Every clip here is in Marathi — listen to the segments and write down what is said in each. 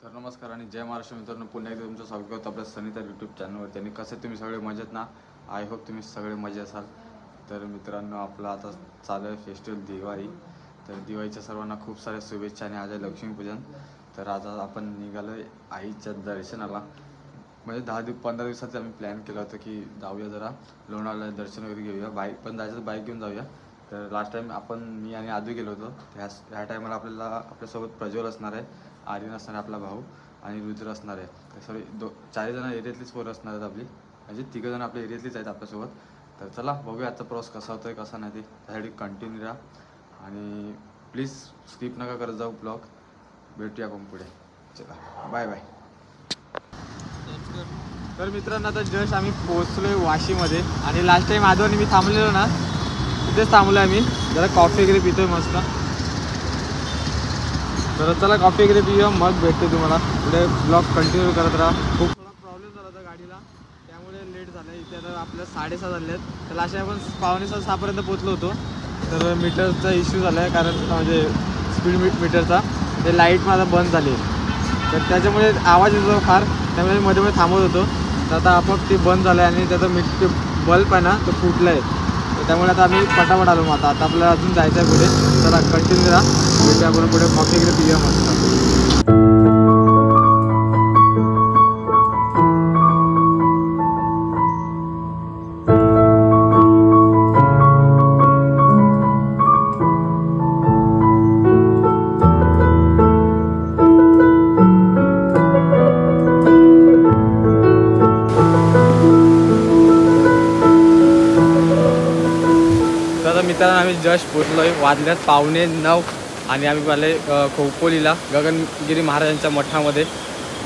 तर नमस्कार आणि जय महाराष्ट्र मित्रांनो, पुन्हा एकदा तुमचं स्वागत करतो आपल्या सनीता यूट्यूब चॅनलवरती. आणि कसे तुम्ही सगळे मजेत ना? आय होप तुम्ही सगळे मजेत असाल. तर मित्रांनो, आपला आता चालू आहे फेस्टिवल दिवाळी. तर दिवाळीच्या सर्वांना खूप साऱ्या शुभेच्छा. आणि आज आहे लक्ष्मीपूजन. तर आज आपण निघालो आहे आईच्या दर्शनाला. म्हणजे 15 दिवसाचं आम्ही प्लॅन केलं होतं की जाऊया जरा लोणावळ्याला दर्शन वगैरे घेऊया. बाईक पण जायचं, बाईक घेऊन जाऊया. तर लास्ट टाईम मी आणि आदू गेलो होतो. ह्या टायमाला आपल्यासोबत प्रज्वल असणार आहे, आर्यन असणार आहे आपला भाऊ, आणि रुद्र असणार आहे. तर सॉरी 4 जण एरियातलीच पोरं असणार आहेत आपली, म्हणजे 3 जण आपल्या एरियातलीच आहेत आपल्यासोबत. तर चला बघूया आजचा प्रवास कसा होतोय कसा नाही ते, त्यासाठी कंटिन्यू राहा आणि प्लीज स्किप नका करत जाऊ ब्लॉग. भेटूया आपण पुढे. चला बाय बाय. तर मित्रांनो, आता जस्ट आम्ही पोहोचलोय वाशीमध्ये. आणि लास्ट टाइम आदू आणि मी थांबलेलो ना, तिथेच थांबलो आम्ही. जरा कॉफी वगैरे पितोय मस्त. तर चला कॉफी वगैरे पिऊया, मग भेटतो तुम्हाला पुढे. ब्लॉग कंटिन्यू करत राहा. खूप थोडा प्रॉब्लेम झाला होता गाडीला, त्यामुळे लेट झालं. इथे आता आपल्या 6:30 झाले आहेत. तर असे आपण 5:45-6 पोहोचलो होतो. तर मीटरचा इश्यू झाला आहे, कारण म्हणजे स्पीड मीटरचा ते लाईट माझा बंद झाली. तर त्याच्यामुळे आवाज येतो फार, त्यामुळे मध्ये मध्ये थांबवत होतो. तर आता आपोआप ते बंद झालं आहे आणि त्याचा बल्ब आहे ना तो फुटला आहे. तर त्यामुळे आता आम्ही पटापट आलो. मग आता आपल्याला अजून जायचं आहे पुढे. चला कंटिन्यू राहा, भेटूया आपण पुढे. कॉफी वगैरे पिऊया मस्त. मित्रांनो, आम्ही जस्ट पोचलो आहे. वाजल्यात 8:45 आणि आम्ही आले खोपोलीला गगनगिरी महाराजांच्या मठामध्ये.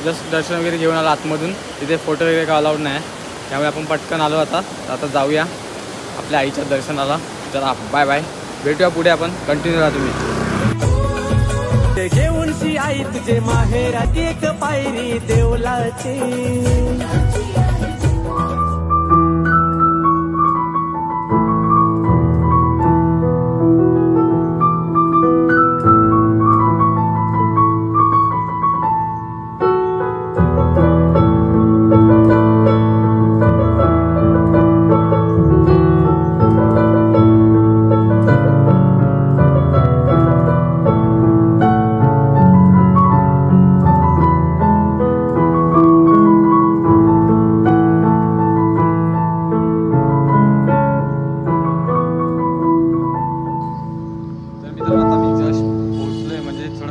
जस्ट दर्शन वगैरे घेऊन आलो आतमधून. तिथे फोटो वगैरे काय अलाउड नाही, त्यामुळे आपण पटकन आलो. आता जाऊया आपल्या आईच्या दर्शनाला. चला बाय बाय, भेटूया पुढे आपण. कंटिन्यू राहा तुम्ही. घेऊनशी आई तुझे माहेरात एक पायरी देवलाची.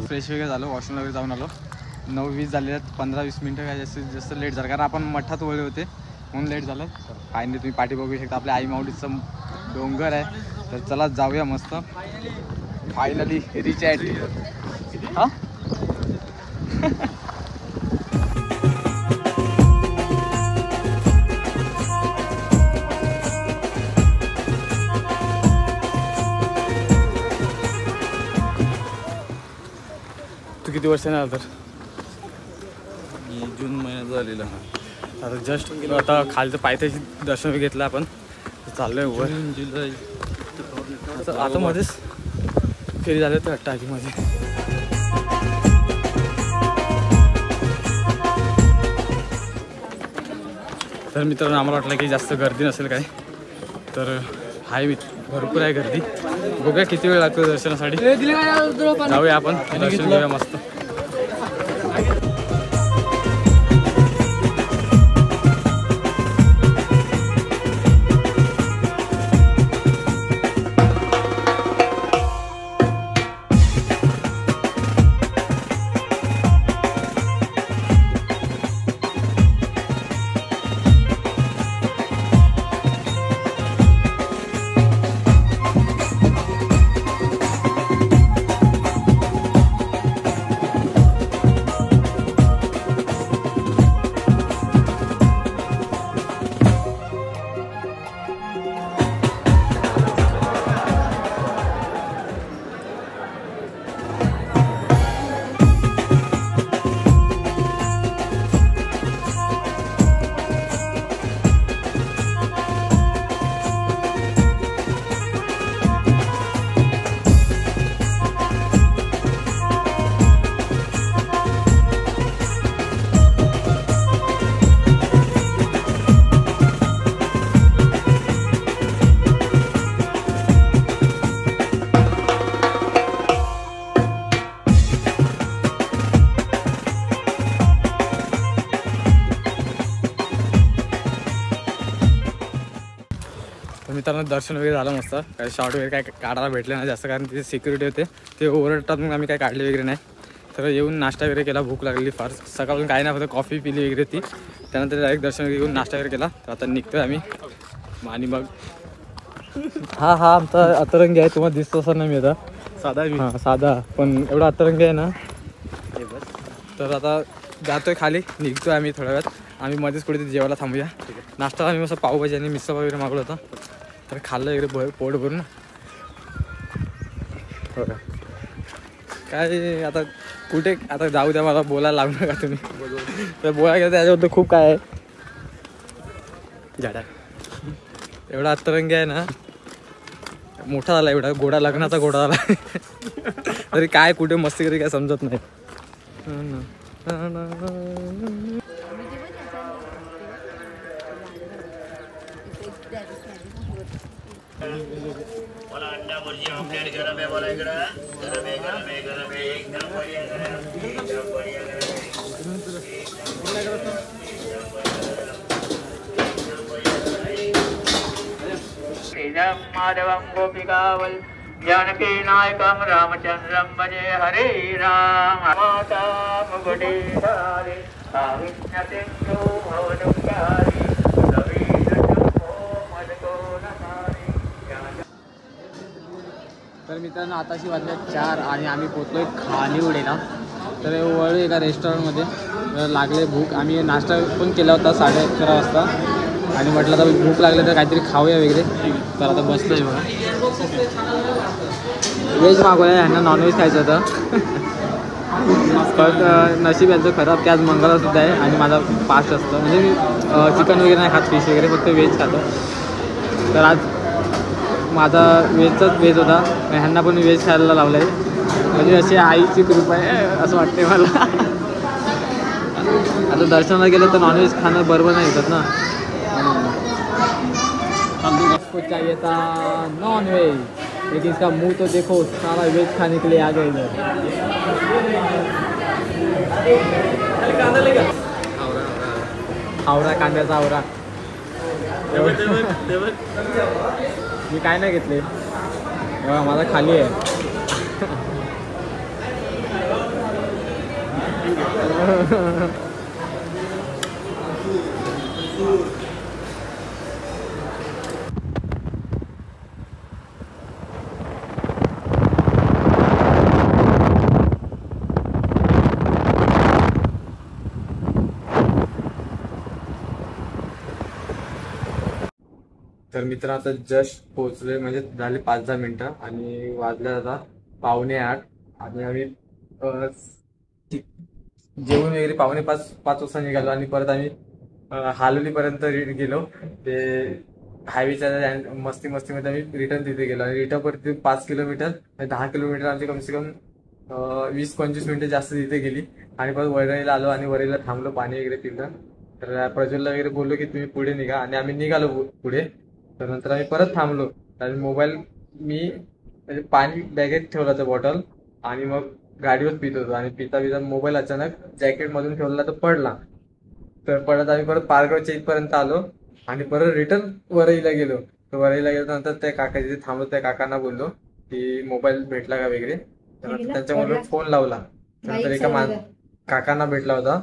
फ्रेश वगैरे झालो, वॉशरूम वगैरे जाऊन आलो. 9:20 झाले आहेत. 15-20 मिनटं काय जास्त लेट झालं, कारण आपण मठात वळले होते म्हणून लेट झालं. फायनली तुम्ही पाठी बघू शकता, आपल्या आई माऊलीचं डोंगर आहे. तर चला जाऊया मस्त. Finally rich at. हां किती वर्ष नाही तर जून महिन्यात झालेला. आता जस्ट आता खालचं पायथ्याची दर्शन घेतलं आपण. चाललोय वर. जुलै आता मध्येच फेरी झाले तर टाकीमध्ये. तर मित्रांनो, आम्हाला वाटलं की जास्त गर्दी नसेल काय, तर हाय भरपूर आहे गर्दी. बघूया किती वेळ लागतो दर्शनासाठी. जाऊया आपण, दर्शन घेऊया मस्त. मित्रांनो दर्शन वगैरे झालं मस्त. काही शॉर्ट वगैरे काय काढायला भेटले नाही जास्त, कारण तिथे सिक्युरिटी होते ते ओरडतात, मग आम्ही काय काढले वगैरे नाही. तर येऊन नाश्ता वगैरे केला, भूक लागलेली फार, सकाळून काही नाही फक्त कॉफी पिली वगैरे ती. त्यानंतर डायरेक्ट दर्शन वगैरे घेऊन नाश्ता वगैरे केला. तर आता निघतोय आम्ही. आणि मग हा आमचा अतरंगी आहे, तुम्हाला दिसतो असं नाही मी आता साधा साधा, पण एवढा अतरंगी आहे ना. तर आता जातोय खाली, निघतोय आम्ही थोड्या वेळात. आम्ही मध्येच कुठे जेवायला थांबूया. नाश्ता आम्ही मस्त पावभाजी आणि मिसळ वगैरे मागवलं होतं, तर खाल्लं वगैरे पोट भरून. हो काय आता कुठे आता जाऊ द्या, मला बोलायला लागू नका तुम्ही. तर बोलायला गेलं त्याच्याबद्दल खूप काय आहे. झाडा एवढा अतरंगी आहे ना, मोठा झाला एवढा घोडा, लग्नाचा घोडा झाला. तरी काय कुठे मस्ती करी काय समजत नाही. माधवं गोपिकावल जानकी नायकं रामचंद्रं भजे हरे राम. माता मुकुटेश्वरी कामिन्यसिन्धु भवदुःखारि रवीन्द्रशम्भो मदकोनहारि. तर मित्रांनो आताशी वाजल्या 4 आणि आम्ही पोचलोय खानिवडेला. तर वळू एका रेस्टॉरंटमध्ये, लागले भूक. आम्ही नाश्ता पण केला होता 11:30 वाजता आणि म्हटलं तर भूक लागली तर काहीतरी खाऊया वगैरे. तर आता बसलोय बघा. व्हेज मागवलं, ह्यांना नॉनव्हेज खायचं होतं. परत नशीब यांचं खराब की आज मंगळवारसुद्धा आहे आणि माझा फास्ट असतं, म्हणजे मी चिकन वगैरे नाही खात, फिश वगैरे, फक्त व्हेज खातो. तर आज माझा व्हेज होता, ह्यांना पण व्हेज खायला लावलं आहे. म्हणजे अशी आईची कृपा आहे असं वाटते मला. आता दर्शनाला गेलं तर नॉनव्हेज खाणं बरोबर नाही येतात ना. आपको चाहिए था नॉन वेज, लेकिन इसका मुंह तो देखो, सारा वेज खाने के लिए आ गए इधर. आवरा कांद्याचा आवरा. मी काय नाही घेतले, माझा खाली आहे. तर मित्र आता जस्ट पोहोचले, म्हणजे झाले 5-10 मिनिटं आणि वाजल्या आता 7:45. आणि आम्ही जेवण वगैरे 4:45 वाजता निघालो आणि परत आम्ही हालोलीपर्यंत गेलो. ते हायवेच्या मस्तीमध्ये आम्ही रिटर्न तिथे गेलो आणि रिटर्न परत 5 किलोमीटर 10 किलोमीटर आमची कमसे कम 20-25 मिनिटं जास्त तिथे गेली. आणि परत वरईला आलो आणि वरईला थांबलो, पाणी वगैरे पिलं. तर प्रज्वलला वगैरे बोललो की तुम्ही पुढे निघा, आणि आम्ही निघालो पुढे. तर नंतर आम्ही परत थांबलो आणि मोबाईल मी म्हणजे पाणी बॅगेत ठेवला होता बॉटल, आणि मग गाडीवर पित होतो. आणि पिता मोबाईल अचानक जॅकेटमधून ठेवला तर पडला. तर परत आम्ही परत पारगावच्या इथपर्यंत आलो आणि परत रिटर्न वरईला गेलो. तर वरईला गेल्यानंतर त्या काका जिथे थांबलो त्या काकांना बोललो की मोबाईल भेटला का वगैरे. तर त्यांच्यामुळे फोन लावला. नंतर एका काकांना भेटला होता,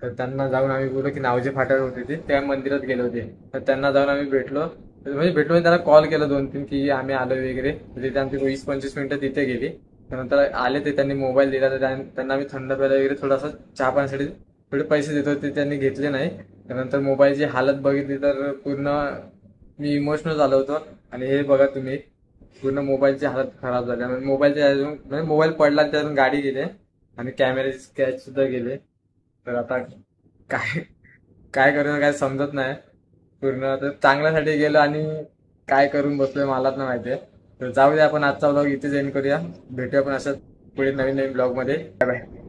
तर त्यांना जाऊन आम्ही बोललो की नावजे फाट्यावर होते ते, त्या मंदिरात गेले होते. तर त्यांना जाऊन आम्ही भेटलो त्यांना कॉल केला 2-3 की आम्ही आलो वगैरे. तिथे आमची 20-25 मिनिटं तिथे गेली. त्यानंतर आले ते, त्यांनी मोबाईल दिला. तर त्यांना आम्ही थंड प्यायला वगैरे थोडासा चहा पाण्यासाठी थोडे पैसे देत होते, त्यांनी घेतले नाही. त्यानंतर मोबाईलची हालत बघितली तर पूर्ण मी इमोशनल झालो होतो. आणि हे बघा तुम्ही, पूर्ण मोबाईलची हालत खराब झाली. म्हणजे मोबाईल पडला, त्यातून गाडी गेले आणि कॅमेरे स्क्रॅच सुद्धा गेले. तर आता काय करू काय समजत नाही पूर्ण. तर चांगल्यासाठी गेलो आणि काय करून बसलोय मलाच नाही माहितीये. तर जाऊ दे, आपण आजचा ब्लॉग इथेच एंड करूया. भेटूया आपण अशाच पुढे नवीन ब्लॉग मध्ये. Bye bye.